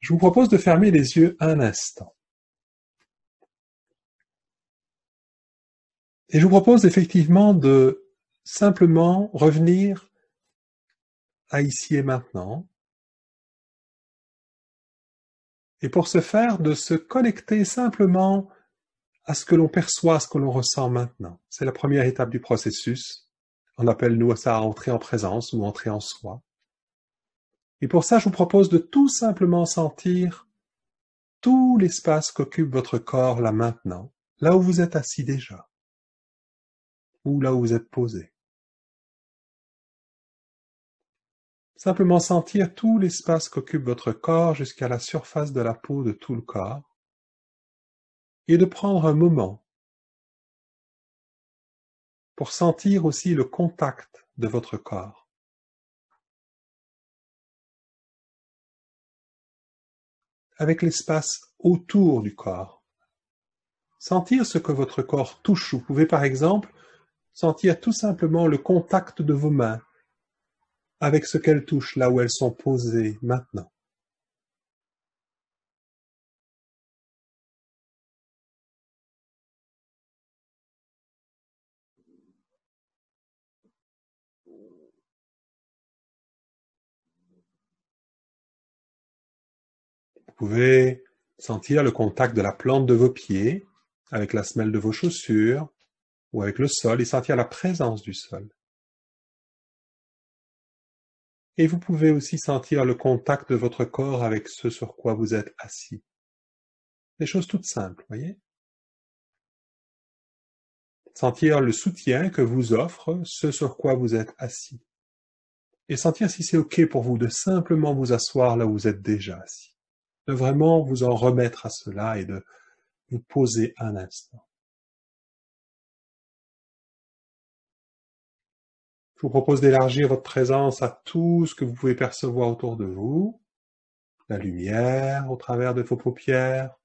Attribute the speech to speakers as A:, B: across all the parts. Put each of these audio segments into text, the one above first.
A: Je vous propose de fermer les yeux un instant. Et je vous propose effectivement de simplement revenir à ici et maintenant. Et pour ce faire, de se connecter simplement à ce que l'on perçoit, à ce que l'on ressent maintenant. C'est la première étape du processus. On appelle nous ça entrer en présence ou entrer en soi. Et pour ça, je vous propose de tout simplement sentir tout l'espace qu'occupe votre corps là maintenant, là où vous êtes assis déjà, ou là où vous êtes posé. Simplement sentir tout l'espace qu'occupe votre corps jusqu'à la surface de la peau de tout le corps, et de prendre un moment pour sentir aussi le contact de votre corps. Avec l'espace autour du corps. Sentir ce que votre corps touche. Vous pouvez par exemple sentir tout simplement le contact de vos mains avec ce qu'elles touchent là où elles sont posées maintenant. Vous pouvez sentir le contact de la plante de vos pieds avec la semelle de vos chaussures ou avec le sol et sentir la présence du sol. Et vous pouvez aussi sentir le contact de votre corps avec ce sur quoi vous êtes assis. Des choses toutes simples, voyez? Sentir le soutien que vous offre ce sur quoi vous êtes assis. Et sentir si c'est OK pour vous de simplement vous asseoir là où vous êtes déjà assis. De vraiment vous en remettre à cela et de vous poser un instant. Je vous propose d'élargir votre présence à tout ce que vous pouvez percevoir autour de vous. La lumière au travers de vos paupières,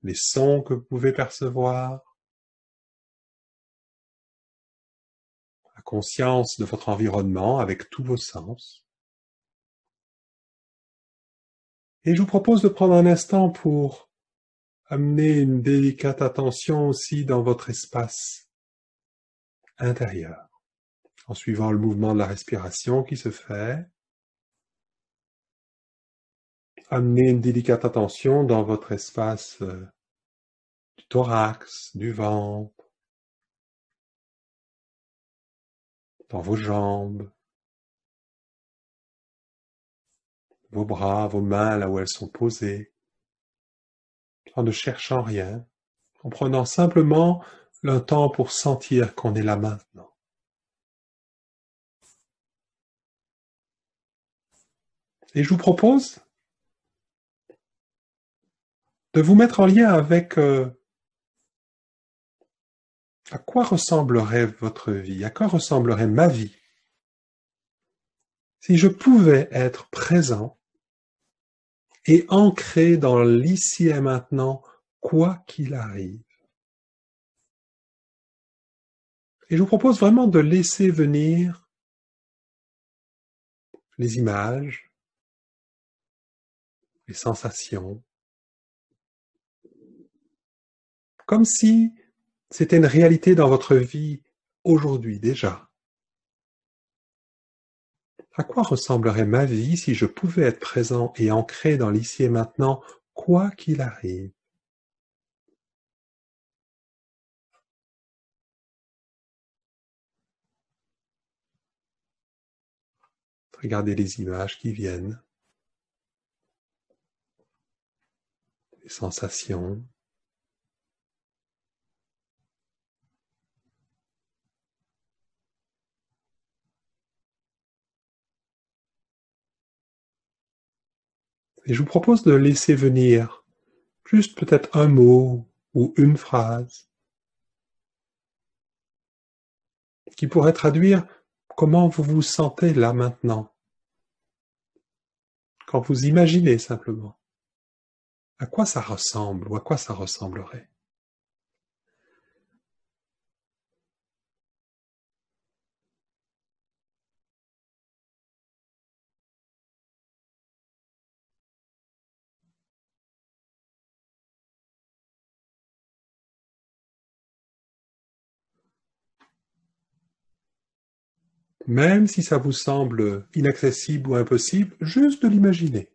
A: les sons que vous pouvez percevoir, la conscience de votre environnement avec tous vos sens. Et je vous propose de prendre un instant pour amener une délicate attention aussi dans votre espace intérieur, en suivant le mouvement de la respiration qui se fait. Amenez une délicate attention dans votre espace du thorax, du ventre, dans vos jambes, vos bras, vos mains, là où elles sont posées, en ne cherchant rien, en prenant simplement le temps pour sentir qu'on est là maintenant. Et je vous propose de vous mettre en lien avec à quoi ressemblerait votre vie, à quoi ressemblerait ma vie si je pouvais être présent et ancré dans l'ici et maintenant, quoi qu'il arrive. Et je vous propose vraiment de laisser venir les images, les sensations, comme si c'était une réalité dans votre vie aujourd'hui déjà. À quoi ressemblerait ma vie si je pouvais être présent et ancré dans l'ici et maintenant, quoi qu'il arrive? Regardez les images qui viennent, les sensations. Et je vous propose de laisser venir juste peut-être un mot ou une phrase qui pourrait traduire comment vous vous sentez là maintenant, quand vous imaginez simplement. À quoi ça ressemble ou à quoi ça ressemblerait? Même si ça vous semble inaccessible ou impossible, juste de l'imaginer.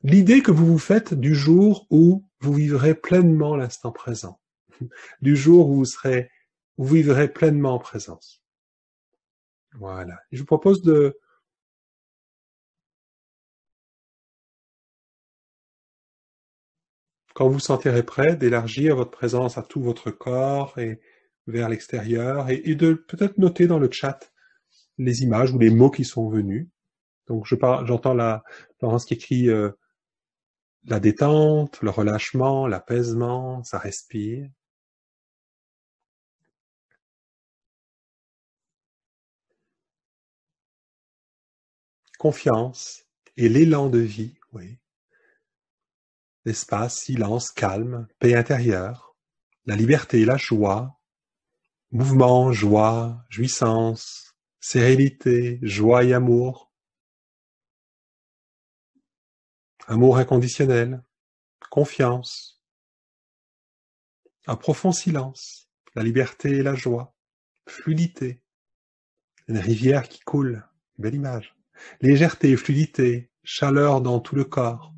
A: L'idée que vous vous faites du jour où vous vivrez pleinement l'instant présent, du jour où vous vivrez pleinement en présence. Voilà. Et je vous propose quand vous sentirez prêt, d'élargir votre présence à tout votre corps et vers l'extérieur et de peut-être noter dans le chat les images ou les mots qui sont venus. Donc j'entends Laurence qui écrit la détente, le relâchement, l'apaisement, ça respire. Confiance et l'élan de vie, oui. L'espace, silence, calme, paix intérieure, la liberté, la joie, mouvement, joie, jouissance, sérénité, joie et amour, amour inconditionnel, confiance, un profond silence, la liberté et la joie, fluidité, une rivière qui coule, belle image, légèreté, fluidité, chaleur dans tout le corps,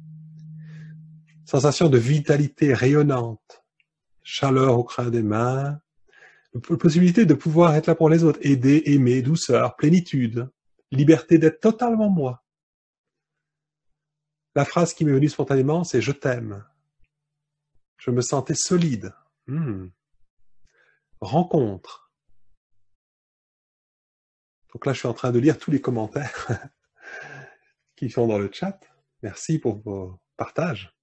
A: sensation de vitalité rayonnante, chaleur au creux des mains, possibilité de pouvoir être là pour les autres, aider, aimer, douceur, plénitude, liberté d'être totalement moi. La phrase qui m'est venue spontanément, c'est « je t'aime ». Je me sentais solide. Rencontre. Donc là, je suis en train de lire tous les commentaires qui sont dans le chat. Merci pour vos partages.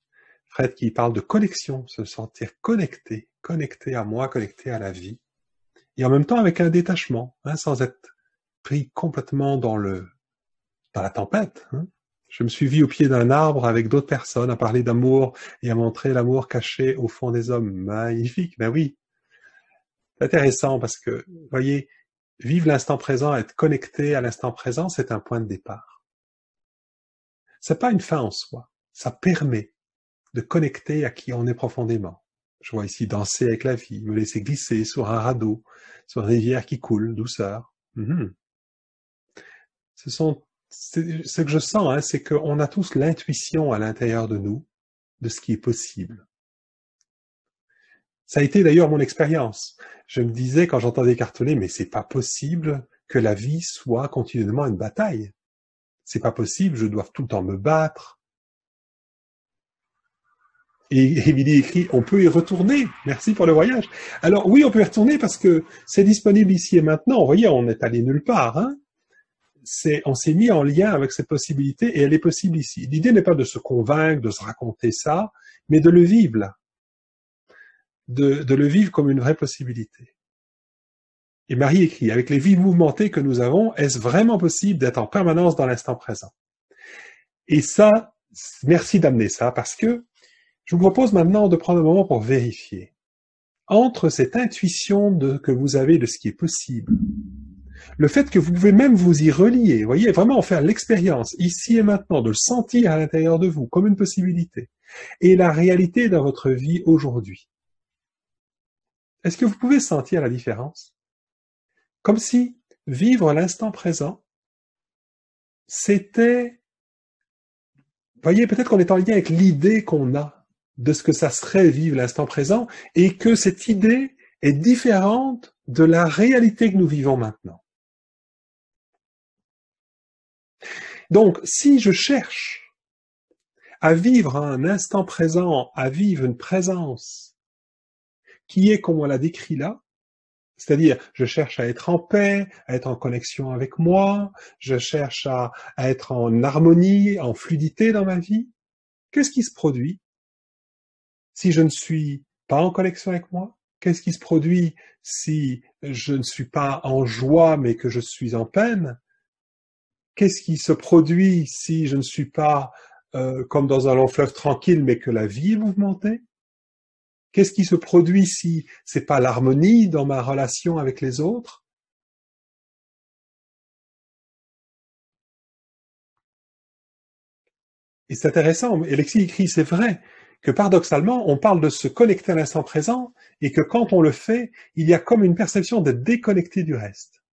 A: Fred qui parle de connexion, se sentir connecté, connecté à moi, connecté à la vie. Et en même temps avec un détachement, sans être pris complètement dans la tempête. Je me suis vu au pied d'un arbre avec d'autres personnes à parler d'amour et à montrer l'amour caché au fond des hommes. Magnifique, ben oui. C'est intéressant parce que, vous voyez, vivre l'instant présent, être connecté à l'instant présent, c'est un point de départ. C'est pas une fin en soi. Ça permet de connecter à qui on est profondément. Je vois ici danser avec la vie, me laisser glisser sur un radeau, sur une rivière qui coule, douceur. Ce que je sens, c'est qu'on a tous l'intuition à l'intérieur de nous de ce qui est possible. Ça a été d'ailleurs mon expérience. Je me disais quand j'entendais cartonner, mais c'est pas possible que la vie soit continuellement une bataille. C'est pas possible, je dois tout le temps me battre. Et Émilie écrit, on peut y retourner. Merci pour le voyage. Alors oui, on peut y retourner parce que c'est disponible ici et maintenant. Vous voyez, on n'est allé nulle part. On s'est mis en lien avec cette possibilité et elle est possible ici. L'idée n'est pas de se convaincre, de se raconter ça, mais de le vivre là. De le vivre comme une vraie possibilité. Et Marie écrit, avec les vies mouvementées que nous avons, est-ce vraiment possible d'être en permanence dans l'instant présent? Et ça, merci d'amener ça parce que je vous propose maintenant de prendre un moment pour vérifier. Entre cette intuition que vous avez de ce qui est possible, le fait que vous pouvez même vous y relier, vous voyez, vraiment en faire l'expérience, ici et maintenant, de le sentir à l'intérieur de vous comme une possibilité, et la réalité dans votre vie aujourd'hui. Est-ce que vous pouvez sentir la différence? Comme si vivre l'instant présent, c'était, vous voyez, peut-être qu'on est en lien avec l'idée qu'on a de ce que ça serait vivre l'instant présent, et que cette idée est différente de la réalité que nous vivons maintenant. Donc, si je cherche à vivre un instant présent, à vivre une présence qui est comme on l'a décrit là, c'est-à-dire je cherche à être en paix, à être en connexion avec moi, je cherche à être en harmonie, en fluidité dans ma vie, qu'est-ce qui se produit si je ne suis pas en connexion avec moi? Qu'est-ce qui se produit si je ne suis pas en joie mais que je suis en peine? Qu'est-ce qui se produit si je ne suis pas comme dans un long fleuve tranquille mais que la vie est mouvementée? Qu'est-ce qui se produit si c'est pas l'harmonie dans ma relation avec les autres? Et c'est intéressant, Alexis écrit, c'est vrai que paradoxalement, on parle de se connecter à l'instant présent et que quand on le fait, il y a comme une perception d'être déconnecté du reste.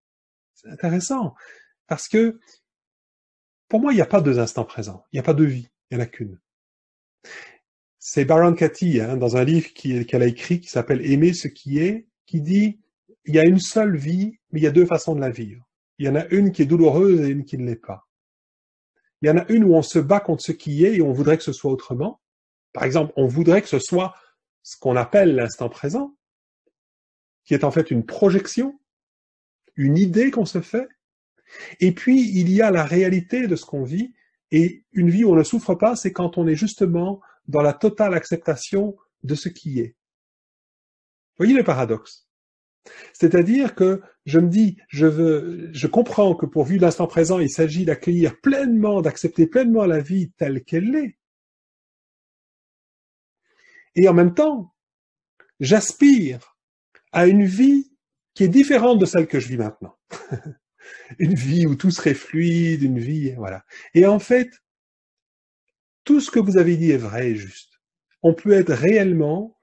A: C'est intéressant, parce que pour moi, il n'y a pas deux instants présents, il n'y a pas deux vies, il n'y en a qu'une. C'est Byron Katie, dans un livre qu'elle a écrit qui s'appelle Aimer ce qui est, qui dit il y a une seule vie, mais il y a deux façons de la vivre. Il y en a une qui est douloureuse et une qui ne l'est pas. Il y en a une où on se bat contre ce qui est et on voudrait que ce soit autrement. Par exemple, on voudrait que ce soit ce qu'on appelle l'instant présent, qui est en fait une projection, une idée qu'on se fait. Et puis, il y a la réalité de ce qu'on vit, et une vie où on ne souffre pas, c'est quand on est justement dans la totale acceptation de ce qui est. Vous voyez le paradoxe? C'est-à-dire que je me dis, je comprends que pour vivre l'instant présent, il s'agit d'accueillir pleinement, d'accepter pleinement la vie telle qu'elle est. Et en même temps, j'aspire à une vie qui est différente de celle que je vis maintenant. Une vie où tout serait fluide, une vie, voilà. Et en fait, tout ce que vous avez dit est vrai et juste. On peut être réellement,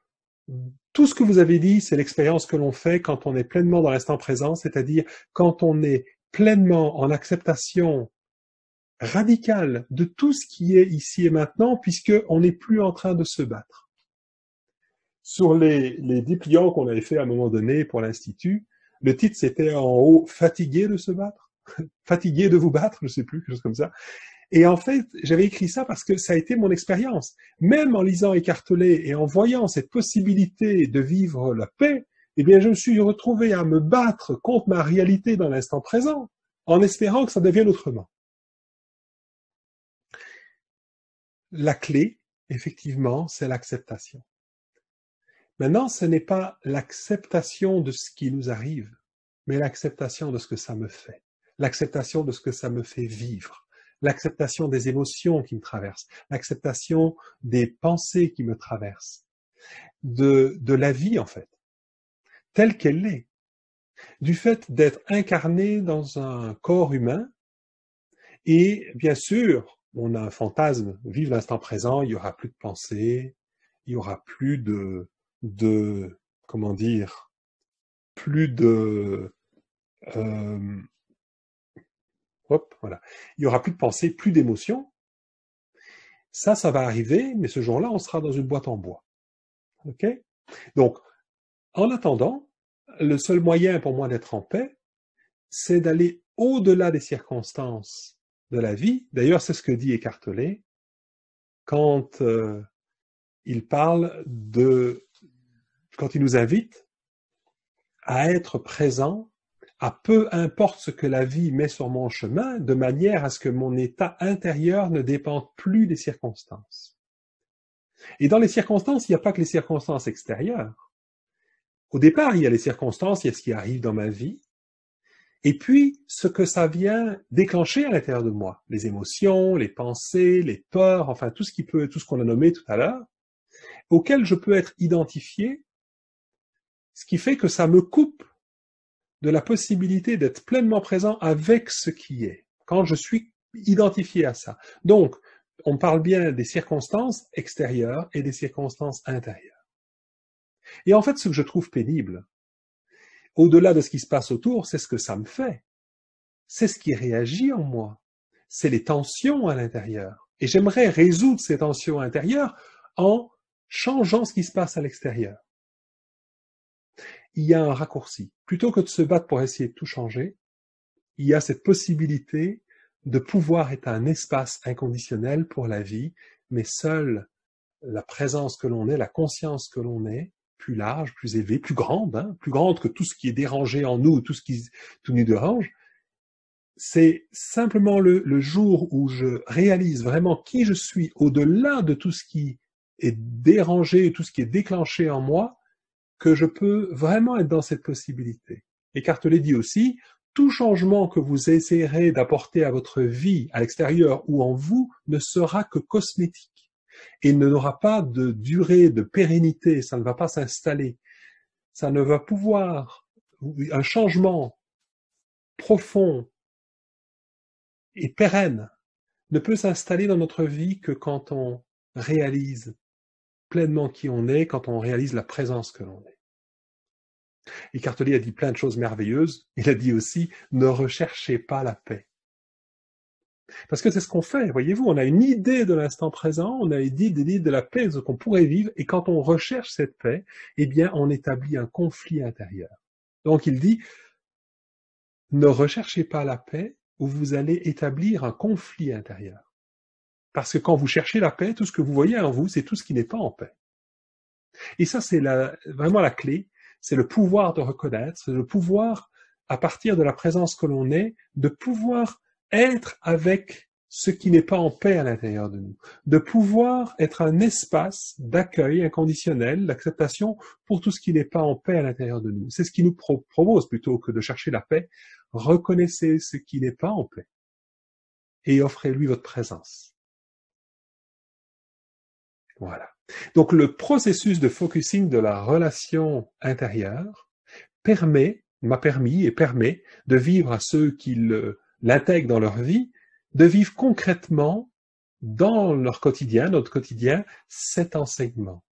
A: tout ce que vous avez dit, c'est l'expérience que l'on fait quand on est pleinement dans l'instant présent, c'est-à-dire quand on est pleinement en acceptation radicale de tout ce qui est ici et maintenant, puisqu'on n'est plus en train de se battre. Sur les dépliants qu'on avait fait à un moment donné pour l'Institut, le titre c'était en haut « Fatigué de se battre » fatigué de vous battre, je sais plus, quelque chose comme ça. Et en fait, j'avais écrit ça parce que ça a été mon expérience. Même en lisant Écartelé et en voyant cette possibilité de vivre la paix, eh bien, je me suis retrouvé à me battre contre ma réalité dans l'instant présent, en espérant que ça devienne autrement. La clé, effectivement, c'est l'acceptation. Maintenant, ce n'est pas l'acceptation de ce qui nous arrive, mais l'acceptation de ce que ça me fait, l'acceptation de ce que ça me fait vivre, l'acceptation des émotions qui me traversent, l'acceptation des pensées qui me traversent, de la vie en fait, telle qu'elle est, du fait d'être incarné dans un corps humain, et bien sûr, on a un fantasme, vive l'instant présent, il y aura plus de pensées, il y aura plus de comment dire, plus de voilà. Il y aura plus de pensée, plus d'émotions. Ça va arriver, mais ce jour-là, on sera dans une boîte en bois. Ok? Donc, en attendant, le seul moyen pour moi d'être en paix, c'est d'aller au-delà des circonstances de la vie. D'ailleurs, c'est ce que dit Écartelé quand il parle quand il nous invite à être présent à peu importe ce que la vie met sur mon chemin, de manière à ce que mon état intérieur ne dépende plus des circonstances. Et dans les circonstances, il n'y a pas que les circonstances extérieures. Au départ, il y a les circonstances, il y a ce qui arrive dans ma vie, et puis ce que ça vient déclencher à l'intérieur de moi, les émotions, les pensées, les peurs, enfin tout ce qu'on a nommé tout à l'heure, auquel je peux être identifié, ce qui fait que ça me coupe de la possibilité d'être pleinement présent avec ce qui est, quand je suis identifié à ça. Donc, on parle bien des circonstances extérieures et des circonstances intérieures. Et en fait, ce que je trouve pénible, au-delà de ce qui se passe autour, c'est ce que ça me fait. C'est ce qui réagit en moi. C'est les tensions à l'intérieur. Et j'aimerais résoudre ces tensions intérieures en changeant ce qui se passe à l'extérieur. Il y a un raccourci. Plutôt que de se battre pour essayer de tout changer, il y a cette possibilité de pouvoir être un espace inconditionnel pour la vie, mais seule la présence que l'on est, la conscience que l'on est, plus large, plus élevée, plus grande que tout ce qui est dérangé en nous, tout nous dérange, c'est simplement le jour où je réalise vraiment qui je suis au-delà de tout ce qui est dérangé, tout ce qui est déclenché en moi, que je peux vraiment être dans cette possibilité. Écartelé dit aussi, tout changement que vous essayerez d'apporter à votre vie, à l'extérieur ou en vous, ne sera que cosmétique. Et il n'aura pas de durée, de pérennité, ça ne va pas s'installer. Ça ne va pouvoir, un changement profond et pérenne ne peut s'installer dans notre vie que quand on réalise pleinement qui on est, quand on réalise la présence que l'on est. Eckhart Tolle a dit plein de choses merveilleuses. Il a dit aussi, ne recherchez pas la paix. Parce que c'est ce qu'on fait, voyez-vous, on a une idée de l'instant présent, on a une idée de la paix, de ce qu'on pourrait vivre, et quand on recherche cette paix, eh bien, on établit un conflit intérieur. Donc il dit, ne recherchez pas la paix, ou vous allez établir un conflit intérieur. Parce que quand vous cherchez la paix, tout ce que vous voyez en vous, c'est tout ce qui n'est pas en paix. Et ça, c'est vraiment la clé, c'est le pouvoir de reconnaître, c'est le pouvoir, à partir de la présence que l'on est, de pouvoir être avec ce qui n'est pas en paix à l'intérieur de nous, de pouvoir être un espace d'accueil inconditionnel, d'acceptation pour tout ce qui n'est pas en paix à l'intérieur de nous. C'est ce qui nous propose, plutôt que de chercher la paix, reconnaissez ce qui n'est pas en paix et offrez-lui votre présence. Voilà. Donc le processus de focusing de la relation intérieure m'a permis et permet de vivre à ceux qui l'intègrent dans leur vie, de vivre concrètement dans leur quotidien, notre quotidien, cet enseignement.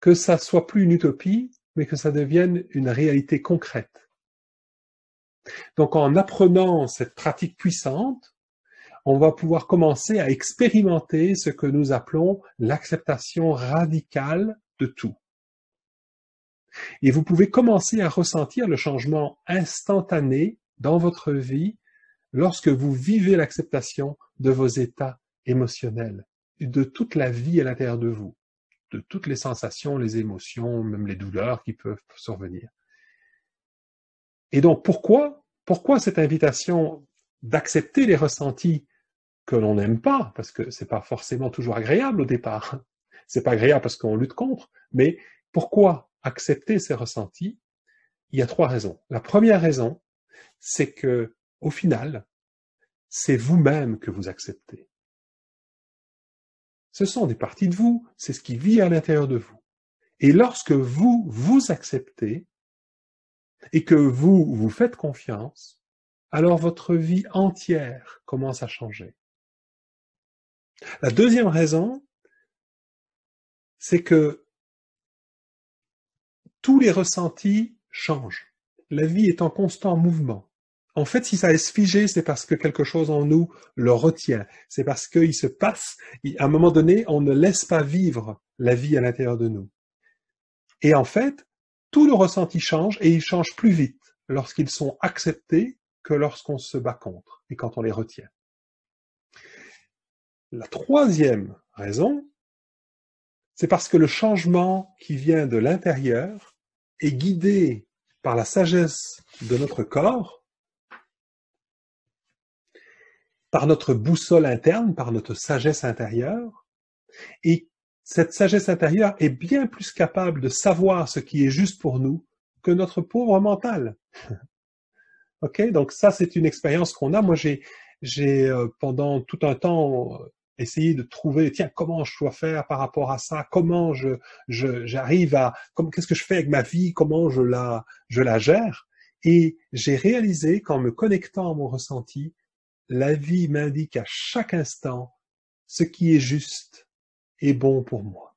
A: Que ça soit plus une utopie, mais que ça devienne une réalité concrète. Donc en apprenant cette pratique puissante, on va pouvoir commencer à expérimenter ce que nous appelons l'acceptation radicale de tout. Et vous pouvez commencer à ressentir le changement instantané dans votre vie lorsque vous vivez l'acceptation de vos états émotionnels, de toute la vie à l'intérieur de vous, de toutes les sensations, les émotions, même les douleurs qui peuvent survenir. Et donc, pourquoi cette invitation d'accepter les ressentis que l'on n'aime pas, parce que c'est pas forcément toujours agréable au départ. C'est pas agréable parce qu'on lutte contre, mais pourquoi accepter ces ressentis? Il y a 3 raisons. La première raison, c'est que, au final, c'est vous-même que vous acceptez. Ce sont des parties de vous, c'est ce qui vit à l'intérieur de vous. Et lorsque vous vous acceptez, et que vous vous faites confiance, alors votre vie entière commence à changer. La deuxième raison, c'est que tous les ressentis changent. La vie est en constant mouvement. En fait, si ça reste figé, c'est parce que quelque chose en nous le retient. C'est parce qu'il se passe, à un moment donné, on ne laisse pas vivre la vie à l'intérieur de nous. Et en fait, tous nos ressentis changent et ils changent plus vite lorsqu'ils sont acceptés que lorsqu'on se bat contre et quand on les retient. La troisième raison, c'est parce que le changement qui vient de l'intérieur est guidé par la sagesse de notre corps, par notre boussole interne, par notre sagesse intérieure, et cette sagesse intérieure est bien plus capable de savoir ce qui est juste pour nous que notre pauvre mental. Ok, donc ça c'est une expérience qu'on a. Moi j'ai pendant tout un temps essayer de trouver, tiens, comment je dois faire par rapport à ça, comment j'arrive à, qu'est-ce que je fais avec ma vie, comment je la gère. Et j'ai réalisé qu'en me connectant à mon ressenti, la vie m'indique à chaque instant ce qui est juste et bon pour moi.